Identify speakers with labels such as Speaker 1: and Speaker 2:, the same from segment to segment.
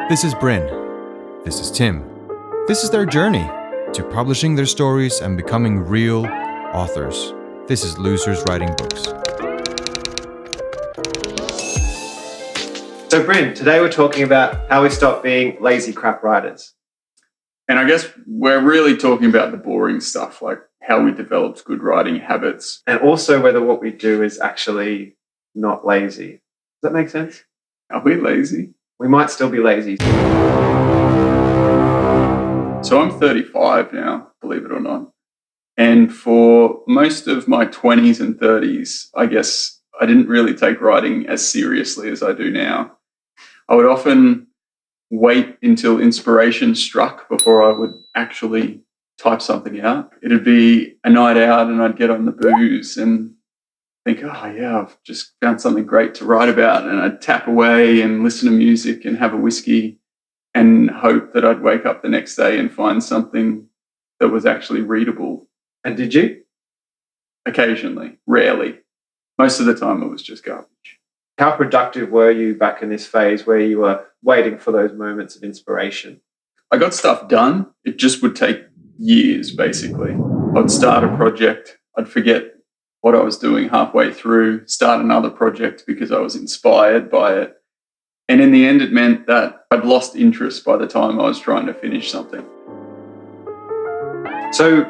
Speaker 1: This is Brin. This is Tim. This is their journey to publishing their stories and becoming real authors. This is Losers Writing Books.
Speaker 2: So Brin, today we're talking about how we stop being lazy crap writers.
Speaker 3: And I guess we're really talking about the boring stuff, like how we developed good writing habits.
Speaker 2: And also whether what we do is actually not lazy. Does that make sense?
Speaker 3: Are we lazy?
Speaker 2: We might still be lazy.
Speaker 3: So I'm 35 now, believe it or not. And for most of my 20s and 30s, I guess I didn't really take writing as seriously as I do now. I would often wait until inspiration struck before I would actually type something out. It'd be a night out and I'd get on the booze and think, oh yeah, I've just found something great to write about. And I'd tap away and listen to music and have a whiskey and hope that I'd wake up the next day and find something that was actually readable.
Speaker 2: And did you?
Speaker 3: Occasionally, rarely. Most of the time it was just garbage.
Speaker 2: How productive were you back in this phase where you were waiting for those moments of inspiration?
Speaker 3: I got stuff done. It just would take years, basically. I'd start a project. I'd forget what I was doing halfway through, start another project because I was inspired by it. And in the end, it meant that I'd lost interest by the time I was trying to finish something.
Speaker 2: So,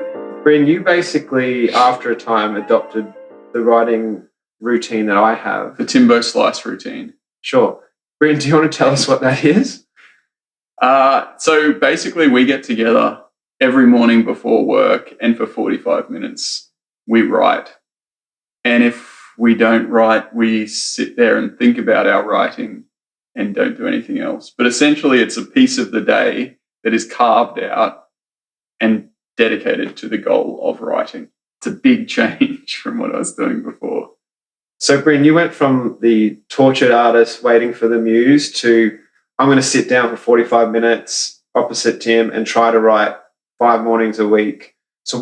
Speaker 2: Brin, you basically, after a time, adopted the writing routine that I have.
Speaker 3: The Timbo slice routine.
Speaker 2: Sure. Brin, do you want to tell us what that is?
Speaker 3: So basically, we get together every morning before work, and for 45 minutes, we write. And if we don't write, we sit there and think about our writing and don't do anything else. But essentially, it's a piece of the day that is carved out and dedicated to the goal of writing. It's a big change from what I was doing before.
Speaker 2: So, Brin, you went from the tortured artist waiting for the muse to I'm going to sit down for 45 minutes opposite Tim and try to write 5 mornings a week. So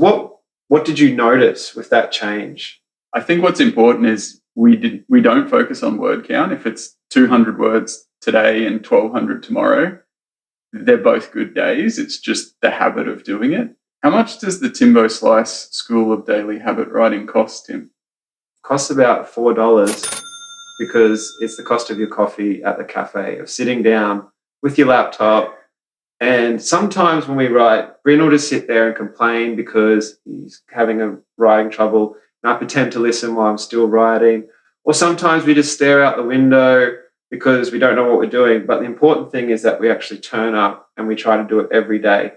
Speaker 2: what did you notice with that change?
Speaker 3: I think what's important is we don't focus on word count. If it's 200 words today and 1,200 tomorrow, they're both good days. It's just the habit of doing it. How much does the Timbo Slice School of Daily Habit Writing cost, Tim?
Speaker 2: Costs about $4 because it's the cost of your coffee at the cafe, of sitting down with your laptop. And sometimes when we write, Brin will just sit there and complain because he's having a writing trouble. And I pretend to listen while I'm still writing. Or sometimes we just stare out the window because we don't know what we're doing. But the important thing is that we actually turn up and we try to do it every day.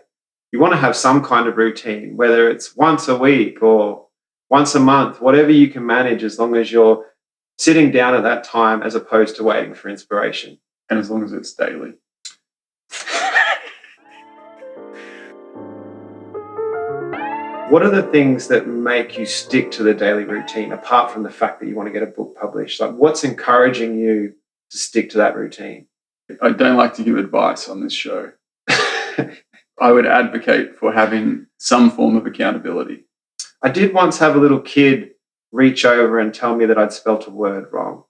Speaker 2: You want to have some kind of routine, whether it's once a week or once a month, whatever you can manage, as long as you're sitting down at that time as opposed to waiting for inspiration.
Speaker 3: And as long as it's daily.
Speaker 2: What are the things that make you stick to the daily routine, apart from the fact that you want to get a book published? Like, what's encouraging you to stick to that routine?
Speaker 3: I don't like to give advice on this show. I would advocate for having some form of accountability.
Speaker 2: I did once have a little kid reach over and tell me that I'd spelt a word wrong.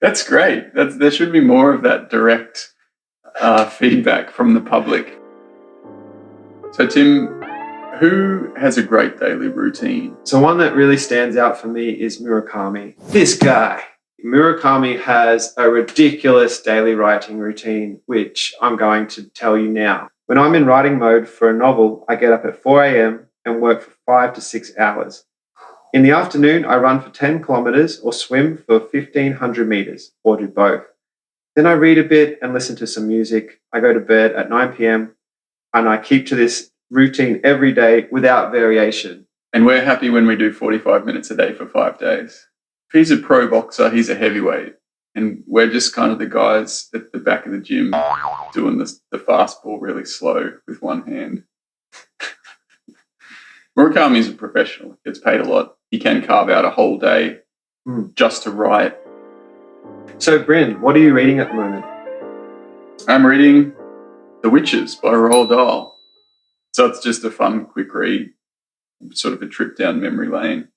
Speaker 3: That's great. There should be more of that direct feedback from the public. So, Tim, who has a great daily routine?
Speaker 2: So one that really stands out for me is Murakami. This guy. Murakami has a ridiculous daily writing routine, which I'm going to tell you now. When I'm in writing mode for a novel, I get up at 4 a.m. and work for 5 to 6 hours. In the afternoon, I run for 10 kilometers or swim for 1,500 meters, or do both. Then I read a bit and listen to some music. I go to bed at 9 p.m. and I keep to this routine every day without variation.
Speaker 3: And we're happy when we do 45 minutes a day for 5 days. If he's a pro boxer, he's a heavyweight. And we're just kind of the guys at the back of the gym doing the fastball really slow with one hand. Murakami's a professional, gets paid a lot. He can carve out a whole day just to write.
Speaker 2: So, Brin, what are you reading at the moment?
Speaker 3: I'm reading The Witches by Roald Dahl. So it's just a fun, quick read, sort of a trip down memory lane.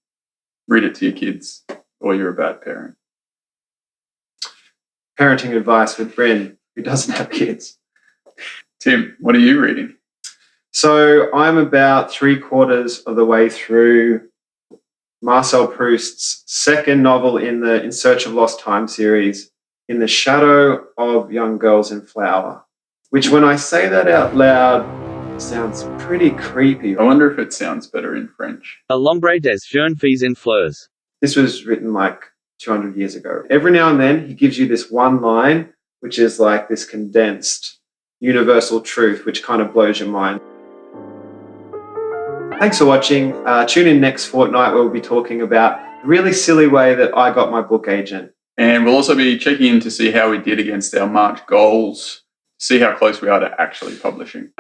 Speaker 3: Read it to your kids, or you're a bad parent.
Speaker 2: parenting advice with Brin, who doesn't have kids.
Speaker 3: Tim, what are you reading?
Speaker 2: So I'm about 3/4 of the way through Marcel Proust's second novel in the In Search of Lost Time series, In the Shadow of Young Girls in Flower, which when I say that out loud sounds pretty creepy.
Speaker 3: I wonder if it sounds better in French.
Speaker 4: A l'ombre des jeunes filles en fleurs.
Speaker 2: This was written like 200 years ago. Every now and then he gives you this one line, which is like this condensed universal truth, which kind of blows your mind. Thanks for watching. Tune in next fortnight where we'll be talking about a really silly way that I got my book agent.
Speaker 3: And we'll also be checking in to see how we did against our March goals, see how close we are to actually publishing.